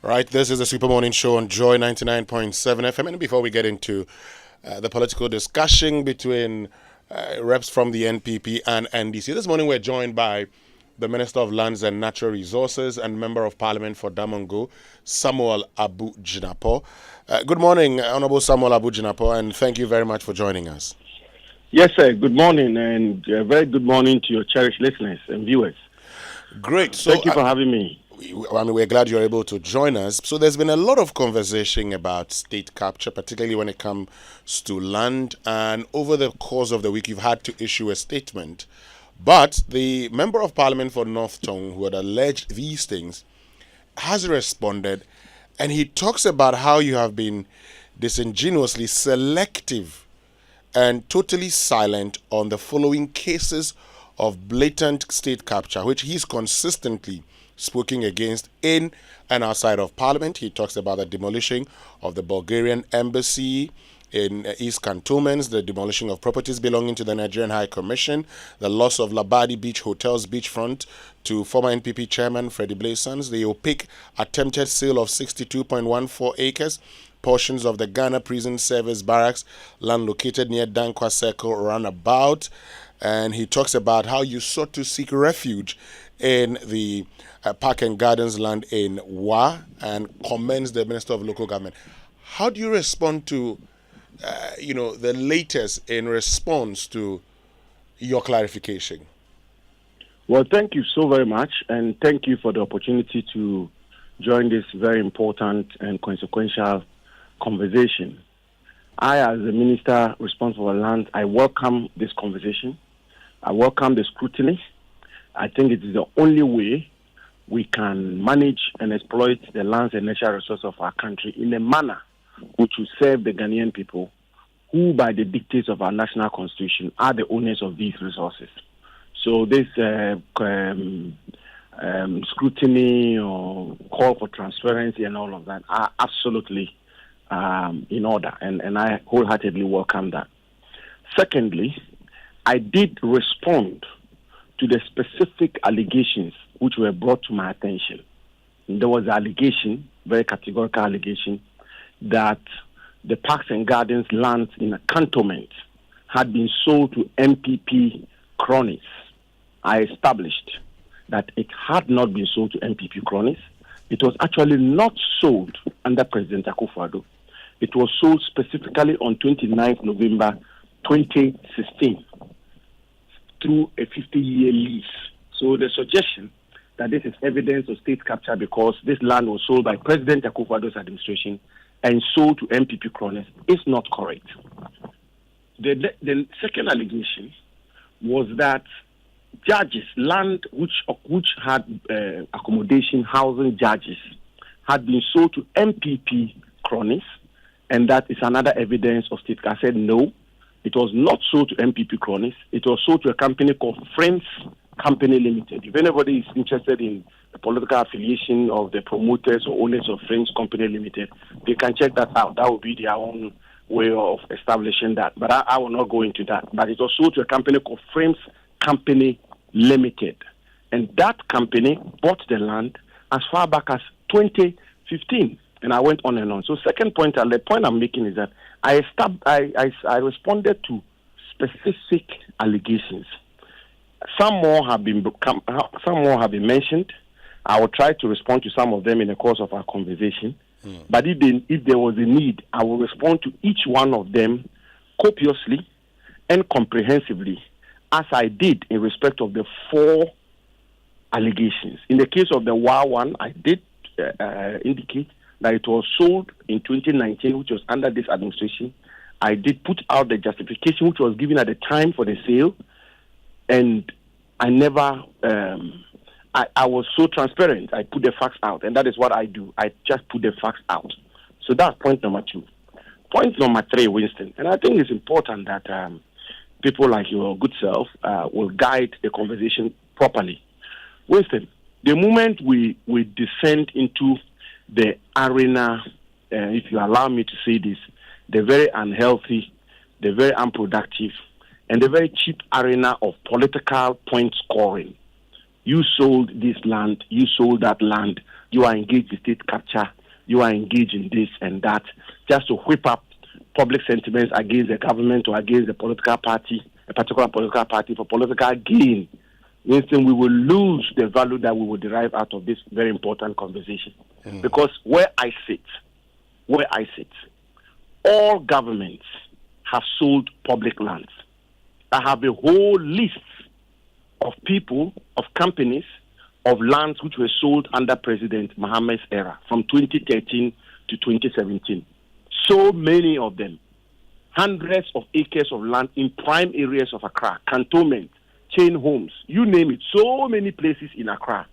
Right, this is the Super Morning Show on Joy 99.7 FM. And before we get into the political discussion between reps from the NPP and NDC, this morning we're joined by the Minister of Lands and Natural Resources and Member of Parliament for Damongo, Samuel Abu Jinapor. Good morning, Honorable Samuel Abu Jinapor, and thank you very much for joining us. Yes, sir. Good morning, and very good morning to your cherished listeners and viewers. Great. So, thank you for having me. We're glad you're able to join us. So there's been a lot of conversation about state capture, particularly when it comes to land. And over the course of the week, you've had to issue a statement. But the Member of Parliament for North Tongue, who had alleged these things, has responded. And he talks about how you have been disingenuously selective and totally silent on the following cases of blatant state capture, which he's consistently spoken against in and outside of Parliament. He talks about the demolition of the Bulgarian embassy in East Cantonments, the demolition of properties belonging to the Nigerian High Commission, the loss of Labadi Beach Hotel's beachfront to former NPP chairman Freddie Blaisons, the opaque attempted sale of 62.14 acres, portions of the Ghana Prison Service barracks, land located near Dankwa Circle roundabout. And he talks about how you sought to seek refuge in the Park and Gardens land in Wa and commends the Minister of Local Government. How do you respond to, the latest in response to your clarification? Well, thank you so very much, and thank you for the opportunity to join this very important and consequential conversation. I, as the Minister responsible for land, I welcome this conversation. I welcome the scrutiny. I think it is the only way we can manage and exploit the lands and natural resources of our country in a manner which will serve the Ghanaian people, who, by the dictates of our national constitution, are the owners of these resources. So this scrutiny or call for transparency and all of that are absolutely in order, and I wholeheartedly welcome that. Secondly, I did respond to the specific allegations which were brought to my attention. There was an allegation, very categorical allegation, that the Parks and Gardens lands in a cantonment had been sold to MPP cronies. I established that it had not been sold to MPP cronies. It was actually not sold under President Akufo-Addo. It was sold specifically on 29th November 2016 through a 50-year lease. So the suggestion that this is evidence of state capture because this land was sold by President Akufo-Addo's administration and sold to MPP cronies is not correct. The second allegation was that judges, land which had accommodation, housing judges, had been sold to MPP cronies, and that is another evidence of state capture. I said no. It was not sold to MPP cronies. It was sold to a company called Friends Company Limited. If anybody is interested in the political affiliation of the promoters or owners of Friends Company Limited, they can check that out. That would be their own way of establishing that. But I will not go into that. But it was sold to a company called Friends Company Limited. And that company bought the land as far back as 2015. And I went on and on. So the point I'm making is that I responded to specific allegations. Some more have been mentioned. I will try to respond to some of them in the course of our conversation. But if there was a need, I will respond to each one of them copiously and comprehensively, as I did in respect of the 4 allegations. In the case of the WA one, I did indicate that it was sold in 2019, which was under this administration. I did put out the justification which was given at the time for the sale, and I never, I was so transparent. I put the facts out, and that is what I do. I just put the facts out. So that's point number 2. Point number 3, Winston, and I think it's important that people like your good self will guide the conversation properly. Winston, the moment we descend into the arena, if you allow me to say this, the very unhealthy, the very unproductive, and the very cheap arena of political point scoring. You sold this land, you sold that land you are engaged in state capture, you are engaged in this and that, just to whip up public sentiments against the government or against the political party, a particular political party for political gain. Instead, we will lose the value that we will derive out of this very important conversation. Because where I sit, all governments have sold public lands. I have a whole list of people, of companies, of lands which were sold under President Mohammed's era from 2013 to 2017. So many of them, hundreds of acres of land in prime areas of Accra, cantonment, chain homes, you name it, so many places in Accra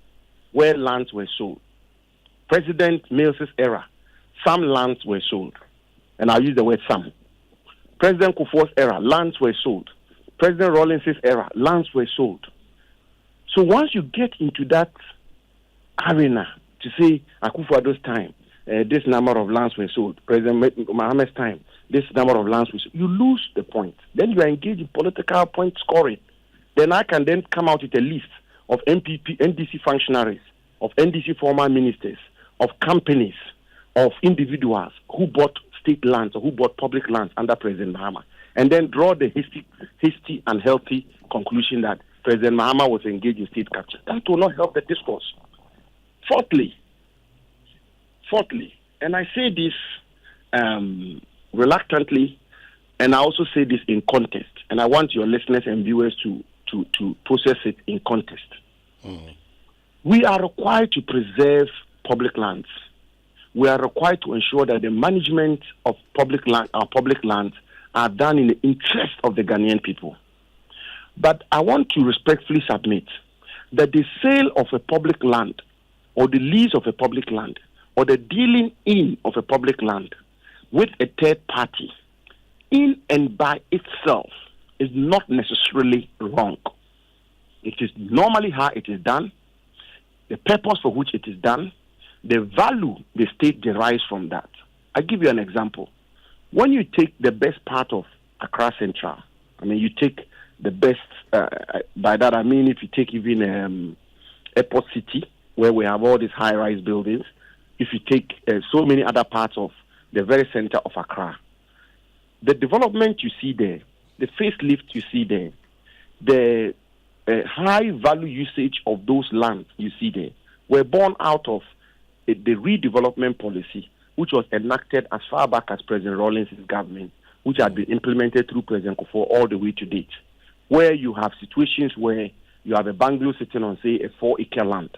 where lands were sold. President Mills's era, some lands were sold. And I'll use the word some. President Kufuor's era, lands were sold. President Rawlings's era, lands were sold. So once you get into that arena to say, Akufo-Addo's time, this number of lands were sold. President Mohammed's time, this number of lands were sold. You lose the point. Then you are engaged in political point scoring. Then I can then come out with a list of MPP, NDC functionaries, of NDC former ministers, of companies, of individuals who bought state lands or who bought public lands under President Mahama, and then draw the hasty and healthy conclusion that President Mahama was engaged in state capture. That will not help the discourse. Fourthly, and I say this reluctantly, and I also say this in context, and I want your listeners and viewers to process it in context. We are required to preserve public lands. We are required to ensure that the management of our public lands are done in the interest of the Ghanaian people. But I want to respectfully submit that the sale of a public land or the lease of a public land or the dealing in of a public land with a third party in and by itself is not necessarily wrong. It is normally how it is done, the purpose for which it is done, the value the state derives from that. I'll give you an example. When you take the best part of Accra Central, you take the best, by that I mean if you take even Airport City, where we have all these high-rise buildings, if you take so many other parts of the very center of Accra, the development you see there, the facelift you see there, the high-value usage of those lands you see there, were born out of the redevelopment policy, which was enacted as far back as President Rawlings' government, which had been implemented through President Kufuor all the way to date, where you have situations where you have a bungalow sitting on, say, a 4-acre land,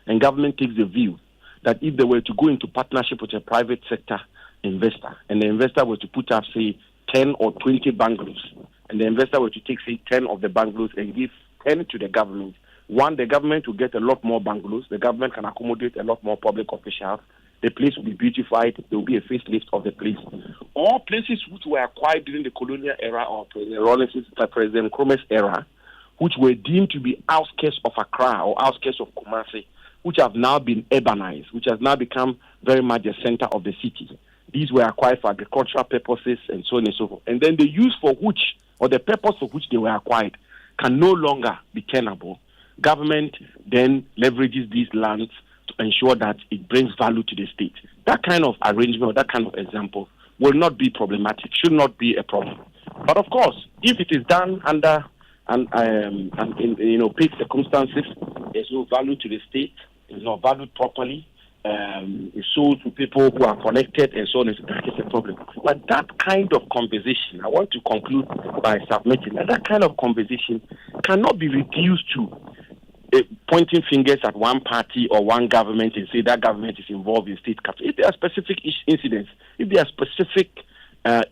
and government takes the view that if they were to go into partnership with a private sector investor, and the investor were to put up, say, 10 or 20 bungalows, and the investor were to take, say, 10 of the bungalows and give 10 to the government, one, the government will get a lot more bungalows, the government can accommodate a lot more public officials, the place will be beautified, there will be a facelift of the place. All places which were acquired during the colonial era or President Nkrumah's era, which were deemed to be outskirts of Accra or outskirts of Kumasi, which have now been urbanized, which has now become very much the center of the city. These were acquired for agricultural purposes and so on and so forth. And then the use for which, or the purpose for which they were acquired, can no longer be tenable. Government then leverages these lands to ensure that it brings value to the state. That kind of arrangement or that kind of example will not be problematic, should not be a problem. But of course, if it is done under in opaque circumstances, there's no value to the state, it's not valued properly, it's sold to people who are connected and so on, that is a problem. But that kind of conversation, I want to conclude by submitting that kind of conversation cannot be reduced to pointing fingers at one party or one government and say that government is involved in state capture. If there are specific incidents, if there are specific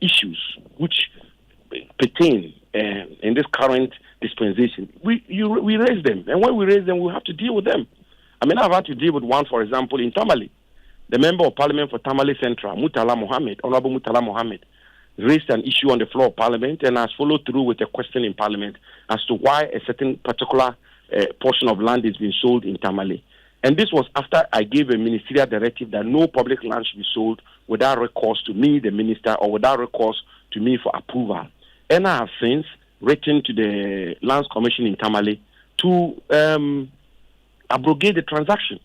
issues which pertain in this current dispensation, we raise them. And when we raise them, we have to deal with them. I've had to deal with one, for example, in Tamale. The member of parliament for Tamale Central, Honorable Murtala Mohammed, raised an issue on the floor of parliament and has followed through with a question in parliament as to why a certain particular portion of land is being sold in Tamale. And this was after I gave a ministerial directive that no public land should be sold without recourse to me, the minister, or without recourse to me for approval. And I have since written to the Lands Commission in Tamale to abrogate the transaction.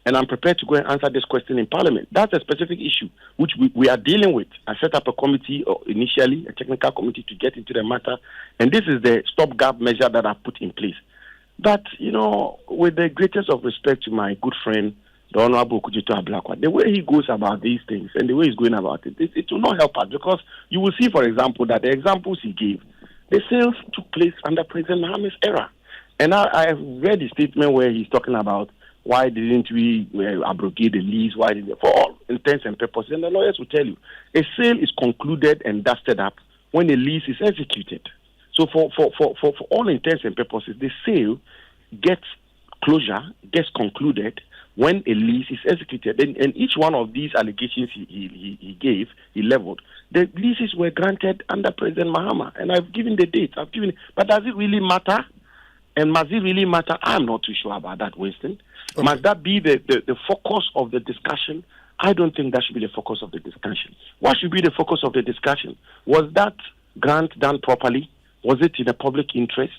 And I'm prepared to go and answer this question in Parliament. That's a specific issue which we are dealing with. I set up a committee initially, a technical committee to get into the matter. And this is the stopgap measure that I've put in place. But, with the greatest of respect to my good friend, the Honorable Ablakwa, the way he goes about these things and the way he's going about it, it will not help us, because you will see, for example, that the examples he gave, the sales took place under President Mohammed's era. And I have read the statement where he's talking about why didn't we abrogate the lease, for all intents and purposes. And the lawyers will tell you, a sale is concluded and dusted up when a lease is executed. So for all intents and purposes, the sale gets closure, gets concluded when a lease is executed. And each one of these allegations he leveled, the leases were granted under President Mahama. And I've given the date. But does it really matter? And must it really matter? I'm not too sure about that, Winston. Okay. Must that be the focus of the discussion? I don't think that should be the focus of the discussion. What should be the focus of the discussion? Was that grant done properly? Was it in the public interest?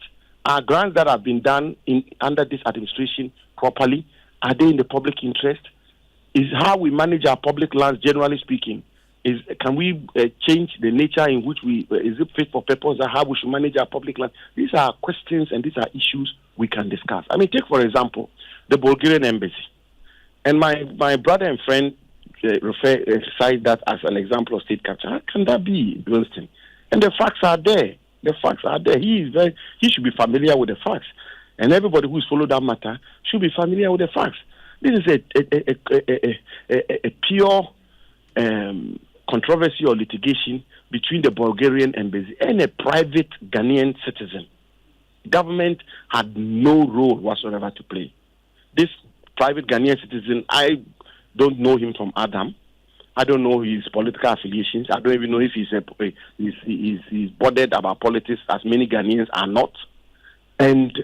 Are grants that have been done under this administration properly? Are they in the public interest? Is how we manage our public lands, generally speaking, can we change the nature in which is it fit for purpose, or how we should manage our public land? These are questions and these are issues we can discuss. I mean, take, for example, the Bulgarian embassy. And my brother and friend cite that as an example of state capture. How can that be, Winston? And the facts are there. The facts are there. He should be familiar with the facts. And everybody who's followed that matter should be familiar with the facts. This is a pure controversy or litigation between the Bulgarian embassy and a private Ghanaian citizen. Government had no role whatsoever to play. This private Ghanaian citizen, I don't know him from Adam. I don't know his political affiliations. I don't even know if he's bothered about politics, as many Ghanaians are not. And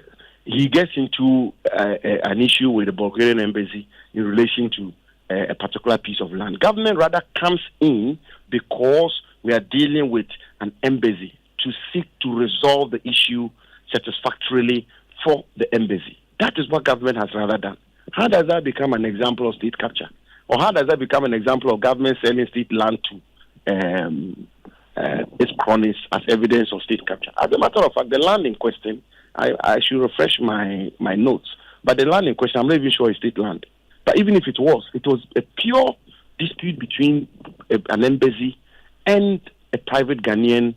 he gets into an issue with the Bulgarian embassy in relation to a particular piece of land. Government rather comes in because we are dealing with an embassy to seek to resolve the issue satisfactorily for the embassy. That is what government has rather done. How does that become an example of state capture? Or how does that become an example of government selling state land to its cronies as evidence of state capture? As a matter of fact, the land in question, I should refresh my notes, but the land in question, I'm not even sure it's state land. But even if it was a pure dispute between an embassy and a private Ghanaian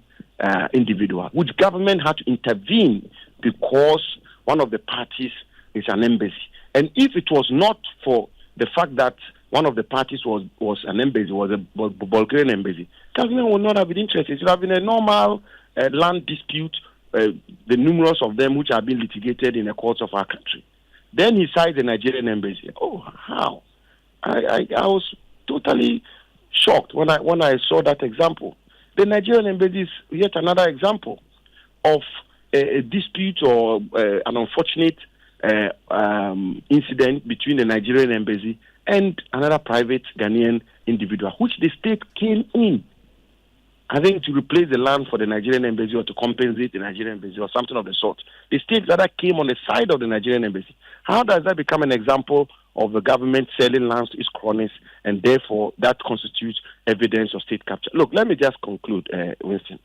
individual, which government had to intervene because one of the parties is an embassy. And if it was not for the fact that one of the parties was an embassy, was a Bulgarian embassy, government would not have been interested. It would have been a normal land dispute, the numerous of them which have been litigated in the courts of our country. Then he cites the Nigerian embassy. Oh, how? I was totally shocked when I saw that example. The Nigerian embassy is yet another example of a dispute or an unfortunate incident between the Nigerian embassy and another private Ghanaian individual, which the state came in, I think, to replace the land for the Nigerian embassy or to compensate the Nigerian embassy or something of the sort. The state rather came on the side of the Nigerian embassy. How does that become an example of the government selling lands to its cronies, and therefore that constitutes evidence of state capture? Look, let me just conclude, Winston.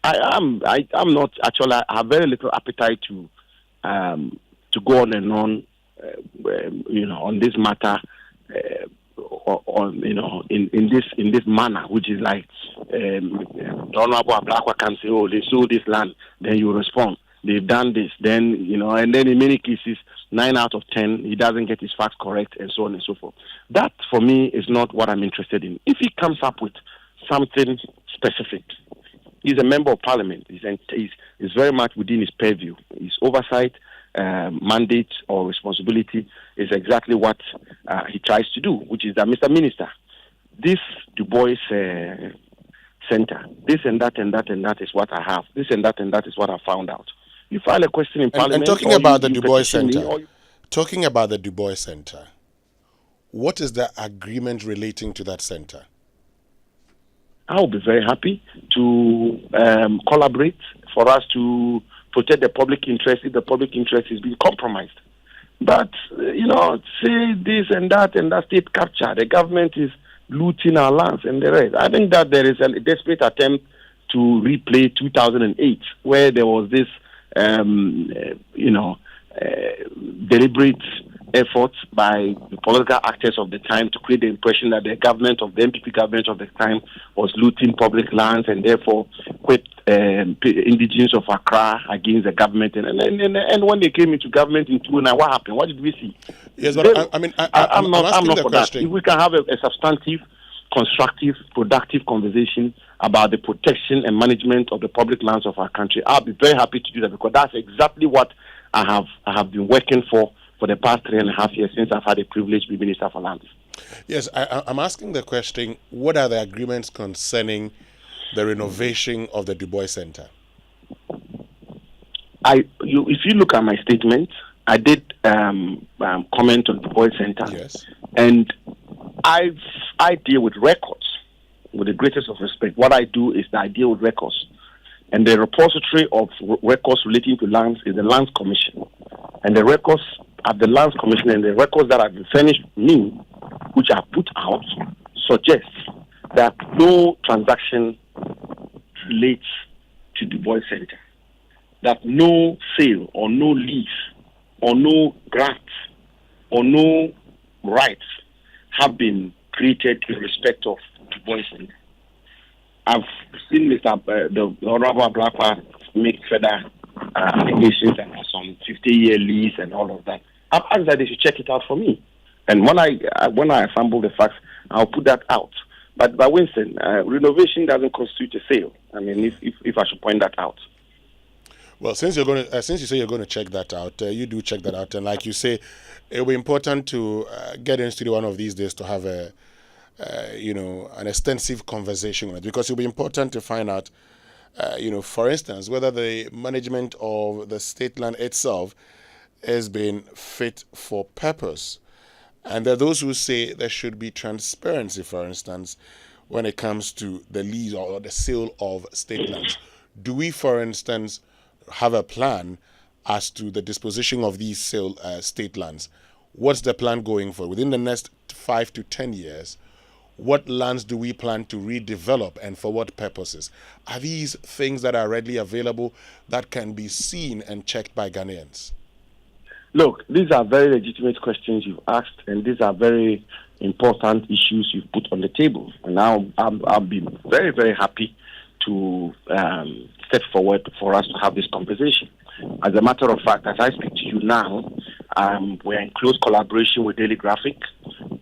I'm not actually. I have very little appetite to go on and on, on this matter, in this manner, which is like the Honorable Ablakwa can say, "Oh, they sold this land," then you respond, "They've done this," then and then in many cases, 9 out of 10, he doesn't get his facts correct, and so on and so forth. That, for me, is not what I'm interested in. If he comes up with something specific, he's a member of parliament. He's very much within his purview. His oversight, mandate, or responsibility is exactly what he tries to do, which is that, Mr. Minister, this DuBois center, this and that and that and that is what I have. This and that is what I found out. You file a question in parliament. And talking about the DuBois center, what is the agreement relating to that center? I will be very happy to collaborate for us to protect the public interest if the public interest is being compromised. But, say this and that state capture, the government is looting our lands and the rest. I think that there is a desperate attempt to replay 2008, where there was this, deliberate efforts by the political actors of the time to create the impression that the MPP government of the time was looting public lands and therefore quit indigenous of Accra against the government. And when they came into government in 2009, what happened? What did we see? Yes, but I'm not for that. If we can have a substantive, constructive, productive conversation about the protection and management of the public lands of our country, I'll be very happy to do that, because that's exactly what I have been working for the past 3.5 years since I've had the privilege to be Minister for Lands. Yes, I'm asking the question, what are the agreements concerning the renovation of the DuBois Center? If you look at my statement, I did comment on the DuBois Center. Yes. And I deal with records with the greatest of respect. What I do is that I deal with records. And the repository of records relating to lands is the Lands Commission. And the records at the Lands Commission and the records that have been furnished me, which are put out, suggest that no transaction relates to the DuBois Center. That no sale or no lease or no grant or no rights have been created in respect of the DuBois Center. I've seen the Honorable Ablakwa make further allegations and some 50-year lease and all of that. I've asked that they should check it out for me. And when I assemble the facts, I'll put that out. But Winston, renovation doesn't constitute a sale. I mean, if I should point that out. Well, since you say you're going to check that out, you do check that out, and like you say, it'll be important to get in studio one of these days to have an extensive conversation on it, because it'll be important to find out, for instance, whether the management of the state land itself has been fit for purpose. And there are those who say there should be transparency, for instance, when it comes to the lease or the sale of state lands. Do we, for instance, have a plan as to the disposition of these state lands? What's the plan going for? Within the next 5 to 10 years, what lands do we plan to redevelop and for what purposes? Are these things that are readily available that can be seen and checked by Ghanaians? Look, these are very legitimate questions you've asked, and these are very important issues you've put on the table. And now I'll be very, very happy to step forward for us to have this conversation. As a matter of fact, as I speak to you now, we're in close collaboration with Daily Graphic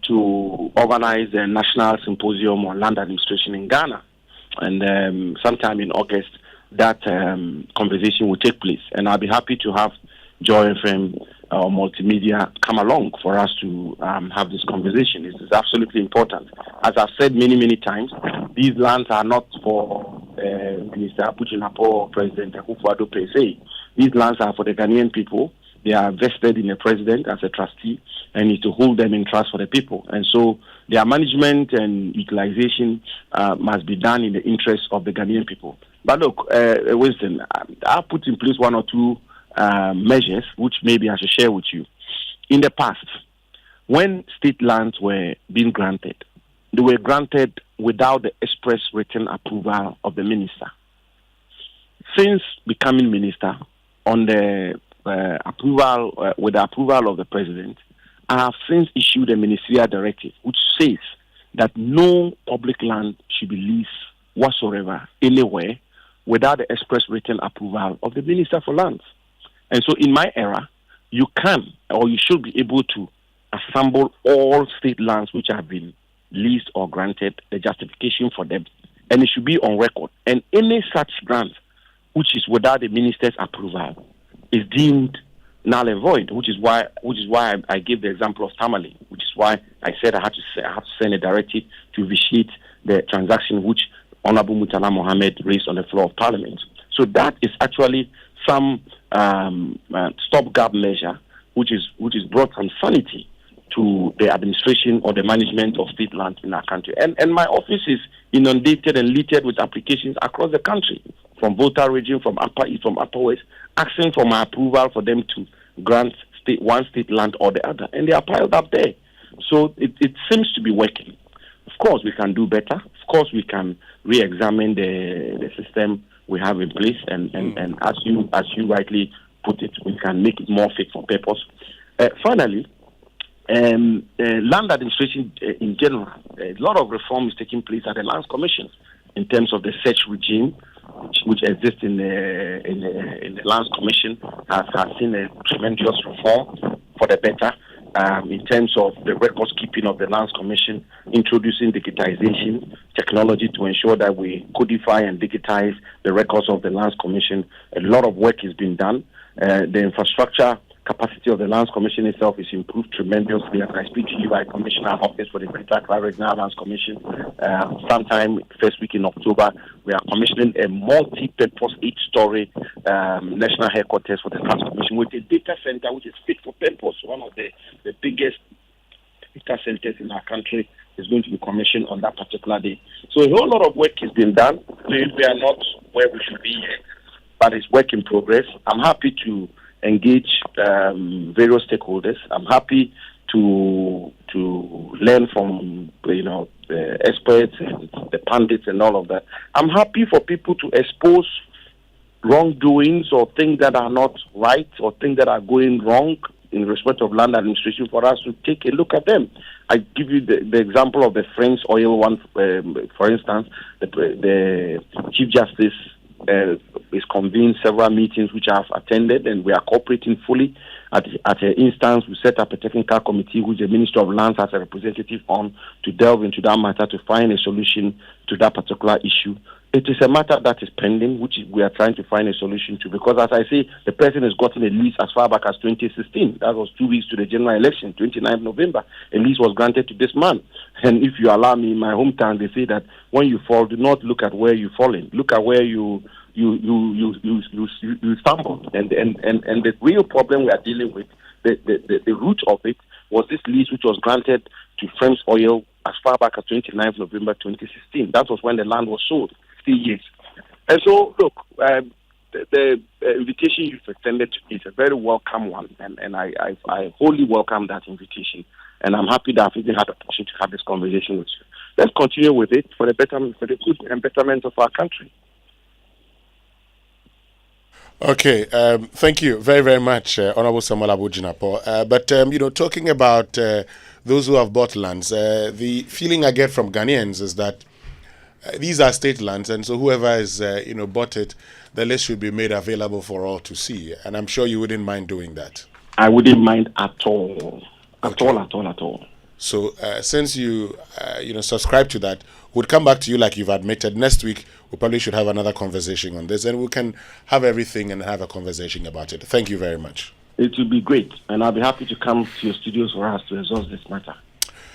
to organize a national symposium on land administration in Ghana. And sometime in August, that conversation will take place. And I'll be happy to have Joy FM or Multimedia come along for us to have this conversation. This is absolutely important. As I've said many, many times, these lands are not for Minister Jinapor or President Akufo-Addo per se. These lands are for the Ghanaian people. They are vested in the president as a trustee and need to hold them in trust for the people. And so their management and utilization must be done in the interest of the Ghanaian people. But look, Winston, I'll put in place one or two measures which maybe I should share with you. In the past, when state lands were being granted, they were granted without the express written approval of the minister. Since becoming minister, on the with the approval of the president, I have since issued a ministerial directive which says that no public land should be leased whatsoever anywhere without the express written approval of the Minister for Lands. And so in my era, you can or you should be able to assemble all state lands which have been leased or granted, the justification for them, and it should be on record. And any such grant which is without the minister's approval is deemed null and void, which is why I gave the example of Tamale, which is why I said I have to send a directive to vitiate the transaction which Honorable Mutala Mohammed raised on the floor of Parliament. So that is actually some stopgap measure which is brought some sanity to the administration or the management of state land in our country. And my office is inundated and littered with applications across the country, from Volta region, from Upper East, from Upper West, asking for my approval for them to grant one state land or the other, and they are piled up there. So it seems to be working. Of course, we can do better. Of course, we can re-examine the system we have in place, and as you rightly put it, we can make it more fit for purpose. Finally, land administration in general, a lot of reform is taking place at the Lands Commission in terms of the search regime, which exists in the Lands Commission, has seen a tremendous reform for the better. In terms of the records keeping of the Lands Commission, introducing digitization technology to ensure that we codify and digitize the records of the Lands Commission. A lot of work is being done. The infrastructure capacity of the Lands Commission itself is improved tremendously. As I speak to you, I commission our office for the Greater Accra Regional Lands Commission. Sometime first week in October, we are commissioning a multi-purpose 8-story national headquarters for the Lands Commission with a data center which is fit for purpose. One of the biggest data centers in our country is going to be commissioned on that particular day. So a whole lot of work is being done. We are not where we should be yet, but it's work in progress. I'm happy to engage various stakeholders. I'm happy to learn from the experts and the pundits and all of that. I'm happy for people to expose wrongdoings or things that are not right or things that are going wrong in respect of land administration, for us to take a look at them. I give you the example of the French oil one, for instance. The Chief Justice is convened several meetings which I've attended, and we are cooperating fully. At an instance, we set up a technical committee which the Minister of Lands has a representative on to delve into that matter to find a solution to that particular issue. It is a matter that is pending, which we are trying to find a solution to, because as I say, the person has gotten a lease as far back as 2016. That was 2 weeks to the general election, 29th November. A lease was granted to this man. And if you allow me, in my hometown, they say that when you fall, do not look at where you're falling. Look at where you stumbled. And the real problem we are dealing with, the root of it, was this lease which was granted to French Oil as far back as 29th November 2016. That was when the land was sold. 3 years. And so, look, the invitation you've extended to me is a very welcome one, and I wholly welcome that invitation. And I'm happy that I've even had the opportunity to have this conversation with you. Let's continue with it for the good and betterment of our country. Okay, thank you very, very much, Honorable Samuel Abu Jinapor. But talking about those who have bought lands, the feeling I get from Ghanaians is that these are state lands, and so whoever has bought it, the list should be made available for all to see. And I'm sure you wouldn't mind doing that. I wouldn't mind at all. At all. So since you subscribe to that, we'll come back to you like you've admitted. Next week, we probably should have another conversation on this, and we can have everything and have a conversation about it. Thank you very much. It will be great, and I'll be happy to come to your studios for us to resolve this matter.